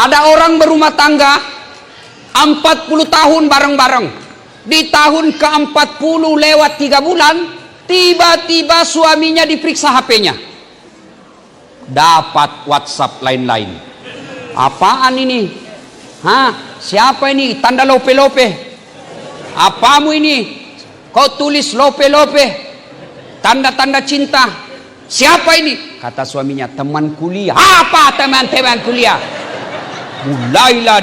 Ada orang berumah tangga 40 tahun bareng-bareng. Di tahun ke-40 lewat 3 bulan, tiba-tiba suaminya diperiksa HP-nya. Dapat WhatsApp lain-lain. Apaan ini? Hah? Siapa ini? Tanda lope-lope. Apamu ini? Kau tulis lope-lope. Tanda-tanda cinta. Siapa ini? Kata suaminya, teman kuliah. Apa teman-teman kuliah? Mulailah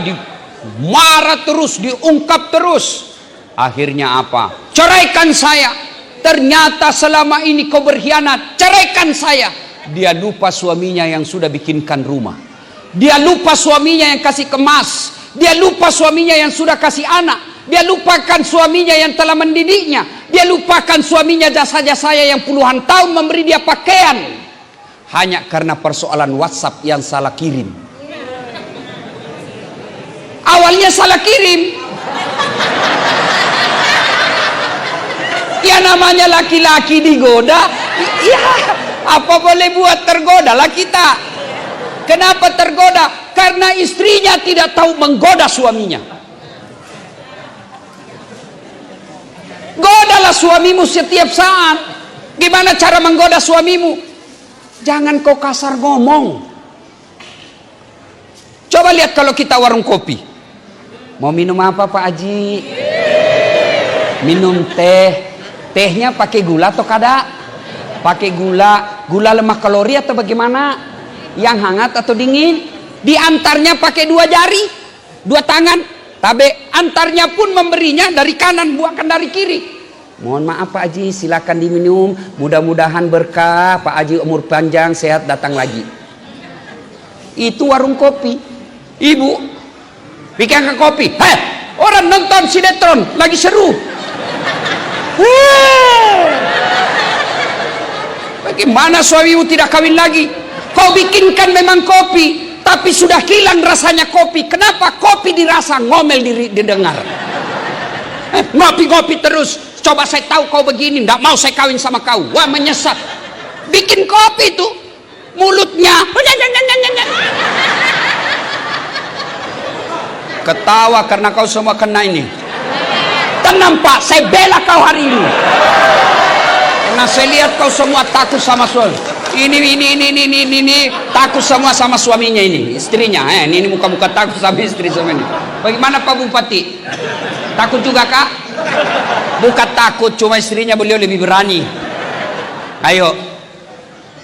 marah terus, diungkap terus. Akhirnya apa? Ceraikan saya. Ternyata selama ini kau berkhianat. Ceraikan saya. Dia lupa suaminya yang sudah bikinkan rumah. Dia lupa suaminya yang kasih kemas. Dia lupa suaminya yang sudah kasih anak. Dia lupakan suaminya yang telah mendidiknya. Dia lupakan suaminya jasa-jasanya yang puluhan tahun memberi dia pakaian. Hanya karena persoalan WhatsApp yang salah kirim. Awalnya salah kirim. Ya namanya laki-laki digoda. Ya apa boleh buat, tergodalah kita. Kenapa tergoda? Karena istrinya tidak tahu menggoda suaminya. Godalah suamimu setiap saat. Gimana cara menggoda suamimu? Jangan kau kasar ngomong. Coba lihat kalau kita warung kopi. Mau minum apa Pak Haji? Minum teh. Tehnya pakai gula atau kada? Pakai gula. Gula lemah kalori atau bagaimana? Yang hangat atau dingin? Diantarnya pakai 2 jari, 2 tangan. Tabe antarnya pun memberinya dari kanan, buahkan dari kiri. Mohon maaf Pak Haji, silakan diminum. Mudah-mudahan berkah. Pak Haji umur panjang, sehat, datang lagi. Itu warung kopi. Ibu bikin kopi. Heh, orang nonton sinetron lagi seru. Bagaimana suamimu tidak kawin lagi? Kau bikinkan memang kopi, tapi sudah hilang rasanya kopi. Kenapa? Kopi dirasa, ngomel didengar. Ngopi-ngopi terus. Coba saya tahu kau begini, tidak mau saya kawin sama kau. Wah, menyesat. Bikin kopi itu, mulutnya ketawa karena kau semua kena ini. Tenang Pak, saya bela kau hari ini. Karena saya lihat kau semua takut sama suami. Ini takut semua sama suaminya ini, istrinya. Ini muka-muka takut sama istri suaminya. Bagaimana Pak Bupati? Takut juga Kak? Bukan takut, cuma istrinya beliau lebih berani. Ayo.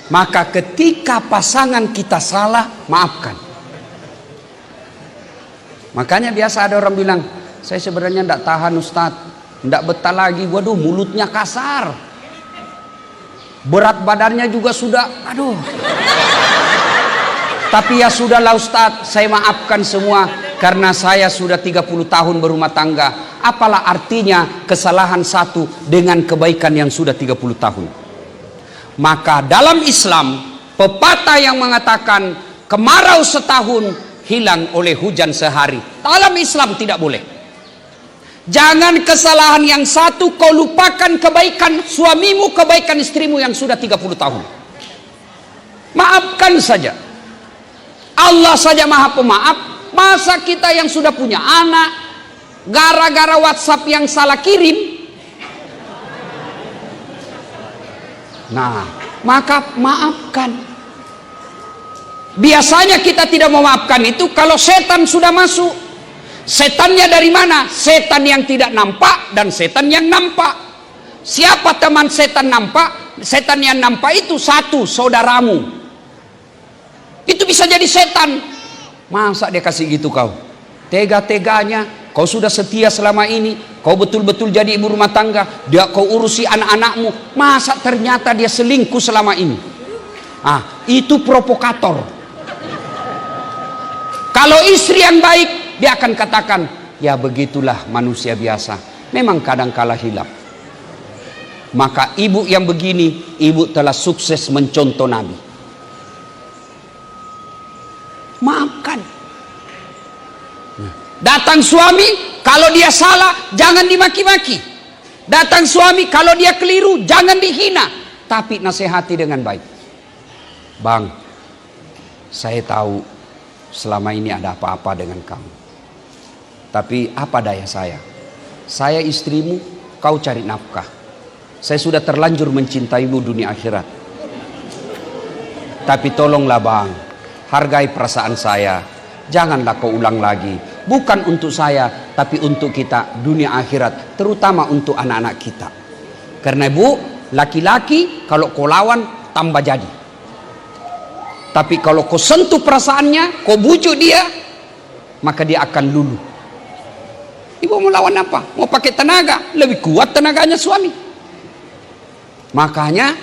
Maka ketika pasangan kita salah, maafkan. Makanya biasa ada orang bilang, saya sebenarnya tidak tahan Ustadz, tidak betah lagi. Waduh, mulutnya kasar. Berat badannya juga sudah, aduh. Tapi ya sudahlah Ustadz, saya maafkan semua. Karena saya sudah 30 tahun berumah tangga. Apalah artinya kesalahan satu dengan kebaikan yang sudah 30 tahun. Maka dalam Islam, pepatah yang mengatakan kemarau setahun hilang oleh hujan sehari. Dalam Islam tidak boleh. Jangan kesalahan yang satu kau lupakan kebaikan suamimu, kebaikan istrimu yang sudah 30 tahun. Maafkan saja. Allah saja Maha Pemaaf. Masa kita yang sudah punya anak gara-gara WhatsApp yang salah kirim? Nah, maka maafkan. Biasanya kita tidak memaafkan itu kalau setan sudah masuk. Setannya dari mana? Setan yang tidak nampak dan setan yang nampak. Siapa teman setan nampak? Setan yang nampak itu satu, saudaramu. Itu bisa jadi setan. Masa dia kasih gitu kau? Tega-teganya, kau sudah setia selama ini, kau betul-betul jadi ibu rumah tangga, dia kau urusi anak-anakmu, masa ternyata dia selingkuh selama ini? Itu provokator. Kalau istri yang baik, dia akan katakan, ya begitulah manusia biasa, memang kadang kala hilap. Maka ibu yang begini, ibu telah sukses mencontoh Nabi. Maafkan. Datang suami, kalau dia salah, jangan dimaki-maki. Datang suami, kalau dia keliru, jangan dihina. Tapi nasihati dengan baik. Bang, saya tahu selama ini ada apa-apa dengan kamu. Tapi apa daya saya? Saya istrimu, kau cari nafkah. Saya sudah terlanjur mencintaimu dunia akhirat. Tapi tolonglah bang, hargai perasaan saya. Janganlah kau ulang lagi. Bukan untuk saya, tapi untuk kita dunia akhirat. Terutama untuk anak-anak kita. Karena bu, laki-laki kalau kau lawan tambah jadi. Tapi kalau kau sentuh perasaannya, kau bujuk dia, maka dia akan luluh. Ibu mau lawan apa? Mau pakai tenaga? Lebih kuat tenaganya suami. Makanya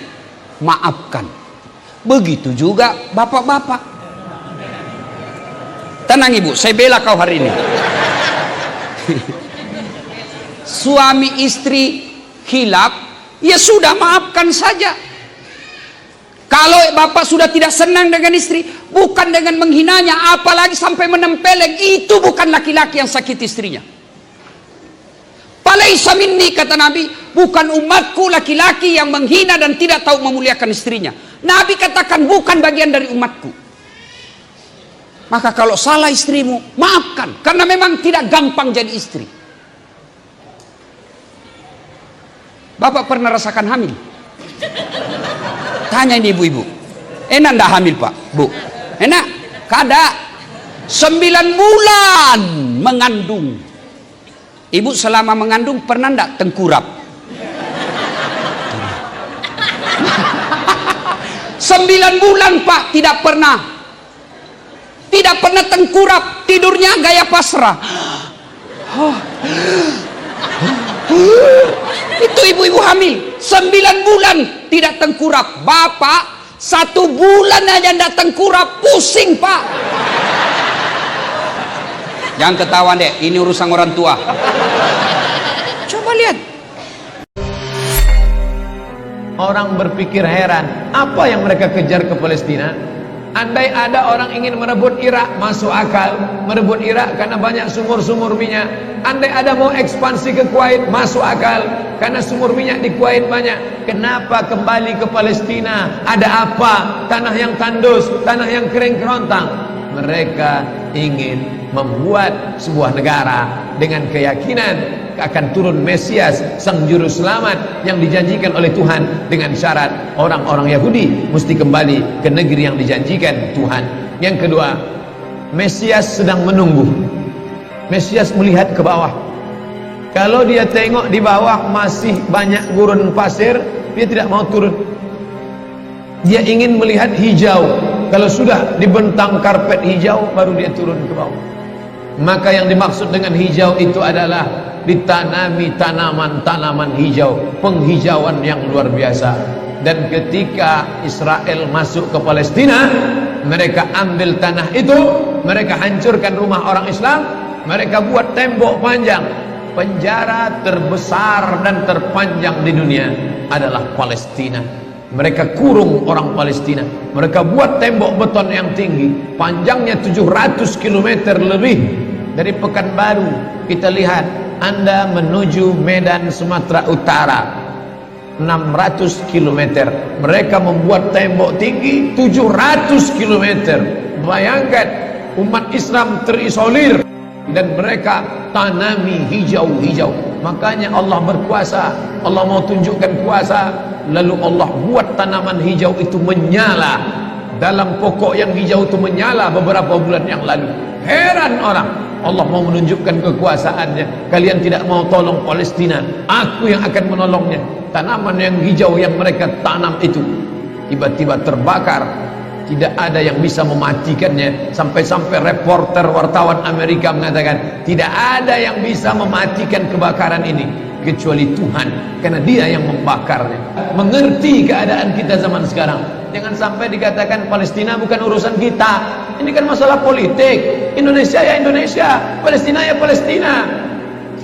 maafkan. Begitu juga bapak-bapak. Tenang ibu, saya bela kau hari ini. Suami istri khilaf, ya sudah maafkan saja. Kalau bapak sudah tidak senang dengan istri, bukan dengan menghinanya, apalagi sampai menempeleng, itu bukan laki-laki yang sakit istrinya. Falaisa minni, kata Nabi, bukan umatku laki-laki yang menghina dan tidak tahu memuliakan istrinya. Nabi katakan bukan bagian dari umatku. Maka kalau salah istrimu, maafkan. Karena memang tidak gampang jadi istri. Bapak pernah rasakan hamil? Tanya ini ibu-ibu. Enak ndak hamil pak? Bu? Enak? Kada. 9 bulan mengandung. Ibu selama mengandung pernah ndak tengkurap? 9 bulan pak, tidak pernah. Tidak pernah tengkurap, tidurnya gaya pasrah. Itu ibu-ibu hamil 9 bulan tidak tengkurap. Bapak 1 bulan aja tidak tengkurap, pusing pak. Jangan ketawa deh, ini urusan orang tua. Coba lihat. Orang berpikir heran, apa yang mereka kejar ke Palestina? Andai ada orang ingin merebut Irak, masuk akal. Merebut Irak karena banyak sumur-sumur minyak. Andai ada mau ekspansi ke Kuwait, masuk akal. Karena sumur minyak di Kuwait banyak. Kenapa kembali ke Palestina? Ada apa? Tanah yang tandus, tanah yang kering kerontang. Mereka ingin membuat sebuah negara dengan keyakinan akan turun Mesias, sang juru selamat yang dijanjikan oleh Tuhan, dengan syarat orang-orang Yahudi mesti kembali ke negeri yang dijanjikan Tuhan. Yang kedua, Mesias sedang menunggu. Mesias melihat ke bawah. Kalau dia tengok di bawah masih banyak gurun pasir, dia tidak mau turun. Dia ingin melihat hijau. Kalau sudah dibentang karpet hijau, baru dia turun ke bawah. Maka yang dimaksud dengan hijau itu adalah ditanami tanaman-tanaman hijau, penghijauan yang luar biasa. Dan ketika Israel masuk ke Palestina, mereka ambil tanah itu, mereka hancurkan rumah orang Islam, mereka buat tembok panjang. Penjara terbesar dan terpanjang di dunia adalah Palestina. Mereka kurung orang Palestina. Mereka buat tembok beton yang tinggi, panjangnya 700 km lebih. Dari Pekanbaru kita lihat, Anda menuju Medan Sumatera Utara 600 km. Mereka membuat tembok tinggi 700 km. Bayangkan, umat Islam terisolir dan mereka tanami hijau-hijau. Makanya Allah berkuasa, Allah mau tunjukkan kuasa, lalu Allah buat tanaman hijau itu menyala. Dalam pokok yang hijau itu menyala beberapa bulan yang lalu. Heran orang, Allah mau menunjukkan kekuasaannya. Kalian tidak mau tolong Palestina, aku yang akan menolongnya. Tanaman yang hijau yang mereka tanam itu tiba-tiba terbakar. Tidak ada yang bisa mematikannya. Sampai-sampai reporter wartawan Amerika mengatakan, tidak ada yang bisa mematikan kebakaran ini kecuali Tuhan, karena Dia yang membakarnya. Mengerti keadaan kita zaman sekarang. Jangan sampai dikatakan Palestina bukan urusan kita. Ini kan masalah politik. Indonesia ya Indonesia, Palestina ya Palestina.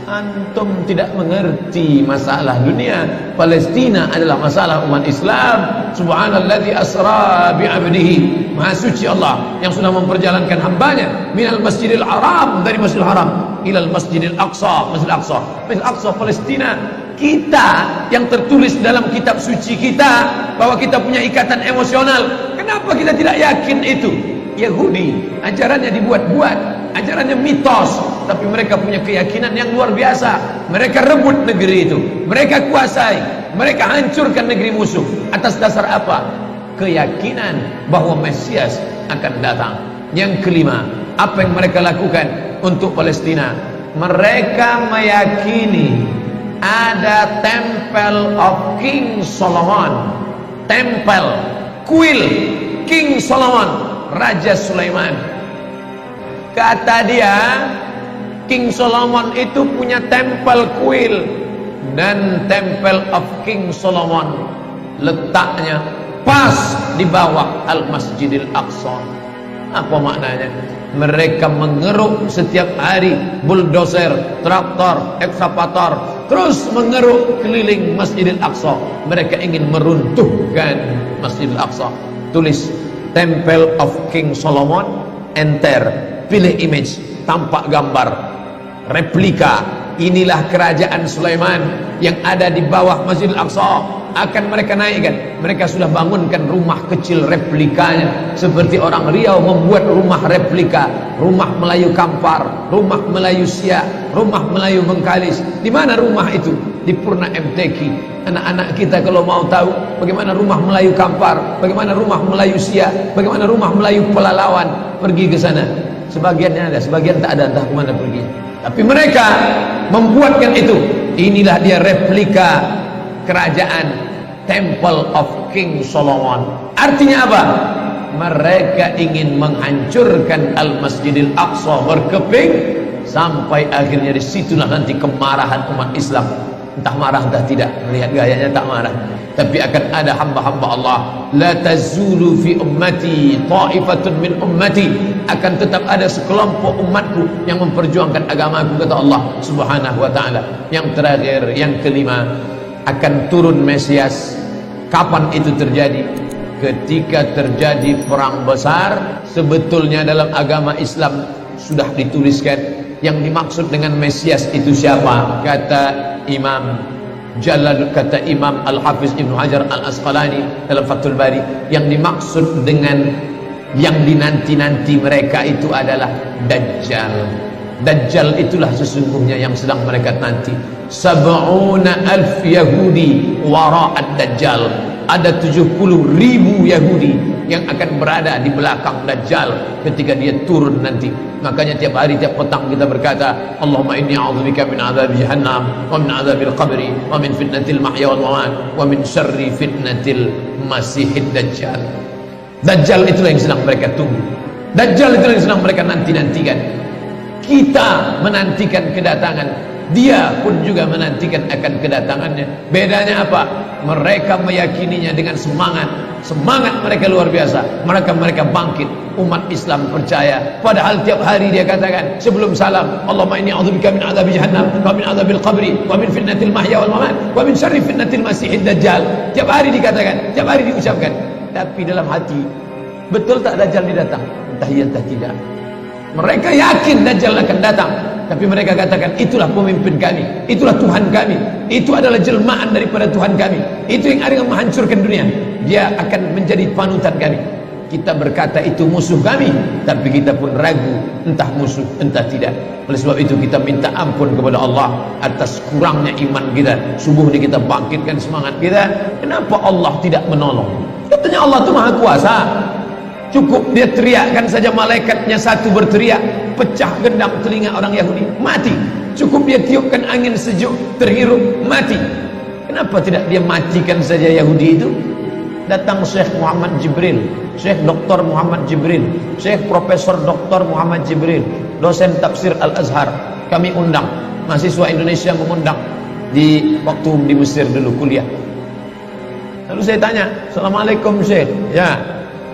Antum tidak mengerti masalah dunia. Palestina adalah masalah umat Islam. Subhanalladzi asra bi'abdihi. Maha suci Allah yang sudah memperjalankan hambanya minal masjidil haram, dari masjidil haram, ilal masjidil aqsa, masjidil aqsa, masjidil aqsa Palestina. Kita yang tertulis dalam kitab suci kita bahwa kita punya ikatan emosional. Kenapa kita tidak yakin itu? Yahudi, ajarannya dibuat-buat, ajarannya mitos, tapi mereka punya keyakinan yang luar biasa. Mereka rebut negeri itu, mereka kuasai, mereka hancurkan negeri musuh. Atas dasar apa? Keyakinan bahwa Mesias akan datang. Yang kelima, apa yang mereka lakukan untuk Palestina? Mereka meyakini ada Temple of King Solomon, tempel, kuil King Solomon, Raja Sulaiman. Kata dia, King Solomon itu punya tempel kuil, dan Temple of King Solomon letaknya pas di bawah Al-Masjidil Aqsa. Apa maknanya? Mereka mengeruk setiap hari bulldozer, traktor, ekskavator, terus mengeruk keliling Masjidil Aqsa. Mereka ingin meruntuhkan Masjidil Aqsa. Tulis Temple of King Solomon, enter, pilih image, tampak gambar, replika. Inilah kerajaan Sulaiman yang ada di bawah Masjidil Aqsa. Akan mereka naikkan. Mereka sudah bangunkan rumah kecil replikanya, seperti orang Riau membuat rumah replika, rumah Melayu Kampar, rumah Melayu Siak, rumah Melayu Bengkalis. Di mana rumah itu? Di Purna MTQ. Anak-anak kita kalau mau tahu bagaimana rumah Melayu Kampar, bagaimana rumah Melayu Siak, bagaimana rumah Melayu Pelalawan, pergi ke sana. Sebagiannya ada, sebagian tak ada, entah kemana pergi. Tapi mereka membuatkan itu. Inilah dia replika kerajaan Temple of King Solomon. Artinya apa? Mereka ingin menghancurkan Al-Masjidil Aqsa berkeping, sampai akhirnya disitulah nanti kemarahan umat Islam. Entah marah entah tidak, melihat gayanya tak marah. Tapi akan ada hamba-hamba Allah, la tazulu fi ummati ta'ifatun min ummati, akan tetap ada sekelompok umatku yang memperjuangkan agamaku, kata Allah Subhanahu wa taala. Yang terakhir, yang kelima, akan turun Mesias. Kapan itu terjadi? Ketika terjadi perang besar. Sebetulnya dalam agama Islam sudah dituliskan yang dimaksud dengan Mesias itu siapa. Kata Imam Al-Hafiz Ibnu Hajar Al-Asqalani dalam Fathul Bari, yang dimaksud dengan yang dinanti-nanti mereka itu adalah Dajjal. Dajjal itulah sesungguhnya yang sedang mereka nanti. 70,000 Yahudi wara'ad Dajjal. Ada 70,000 Yahudi yang akan berada di belakang Dajjal ketika dia turun nanti. Makanya tiap hari, tiap petang kita berkata, Allahumma inni a'udzubika min adzabi jahannam wa min adzabil qabri wa min fitnatil mahya wal mamat wa min syarri fitnatil masihid Dajjal. Dajjal itulah yang sedang mereka tunggu. Dajjal itulah yang sedang mereka nanti-nantikan. Kita menantikan kedatangan, dia pun juga menantikan akan kedatangannya. Bedanya apa? Mereka meyakininya dengan semangat. Semangat mereka luar biasa. Mereka bangkit. Umat Islam percaya. Padahal tiap hari dia katakan sebelum salam, Allahumma inni a'udzubika min adzabi jahannam wa min adzabil qabri wa min fitnatil mahya wal mamat wa min syarri fitnatil masihid Dajjal. Tiap hari dikatakan, tiap hari diucapkan. Tapi dalam hati, betul tak Dajjal datang? Entah iya entah tidak. Mereka yakin Dajjal akan datang, tapi mereka katakan itulah pemimpin kami, itulah Tuhan kami, itu adalah jelmaan daripada Tuhan kami, itu yang akan menghancurkan dunia, dia akan menjadi panutan kami. Kita berkata itu musuh kami, tapi kita pun ragu entah musuh entah tidak. Oleh sebab itu kita minta ampun kepada Allah atas kurangnya iman kita. Subuh ini kita bangkitkan semangat kita. Kenapa Allah tidak menolong? Katanya Allah itu Maha Kuasa. Cukup dia teriakkan saja, malaikatnya satu berteriak, pecah gendang telinga orang Yahudi, mati. Cukup dia tiupkan angin sejuk, terhirup, mati. Kenapa tidak dia matikan saja Yahudi itu? Datang Syekh Muhammad Jibril, Syekh Dr. Muhammad Jibril, Syekh Profesor Dr. Muhammad Jibril, dosen tafsir Al-Azhar. Kami undang, mahasiswa Indonesia mengundang di waktu di Mesir dulu kuliah. Lalu saya tanya, Assalamualaikum Syekh. Ya,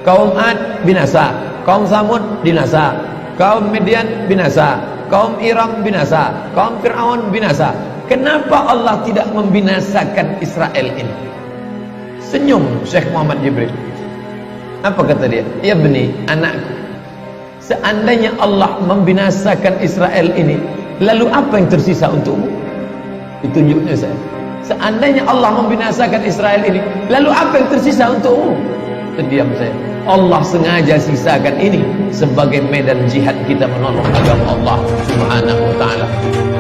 kaum Ad binasa, kaum Samud binasa, kaum Midian binasa, kaum Iram binasa, kaum Fir'aun binasa. Kenapa Allah tidak membinasakan Israel ini? Senyum Syekh Muhammad Jibril. Apa kata dia? Ya beni, anakku, seandainya Allah membinasakan Israel ini, lalu apa yang tersisa untukmu? Ditunjuknya saya. Seandainya Allah membinasakan Israel ini, lalu apa yang tersisa untukmu? Terdiam saya. Allah sengaja sisakan ini sebagai medan jihad kita menolong agama Allah Subhanahu wa ta'ala.